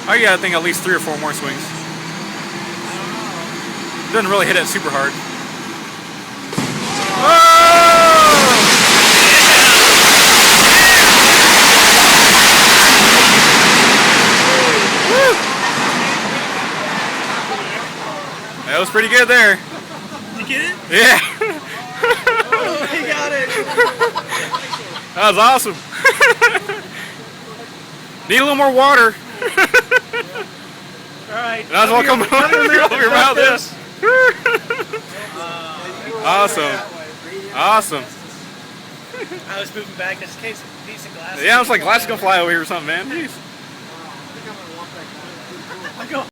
I gotta think at least 3 or 4 more swings. Doesn't really hit it super hard. That was pretty good there. Did you get it? Yeah. Oh, he got it. That was awesome. Need a little more water. All right. That's all coming out of your mouth. Yes. Awesome. Awesome. I was moving back just in case a piece of glass. Yeah, I was like, glass is gonna fly over here or something, man. Jeez.